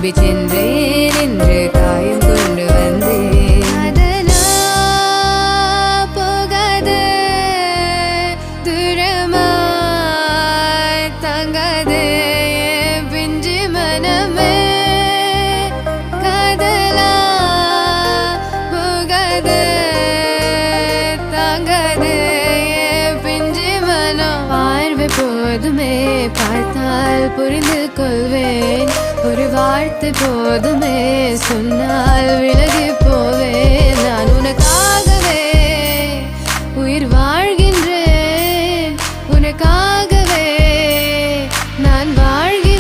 திரும்பி சென்றேன் என்று காயம் கொண்டு வந்தேன். அதெல்லாம் போகாது, தூரமாய் தாங்காது என் பிஞ்சு மனமே. காதலா போகாது, தாங்காது என் பிஞ்சு மனம். பார்வை போதுமே, பார்த்தால் புரிந்து கொள்வேன். ஒரு வார்த்தை போதுமே, சொன்னால் விலகி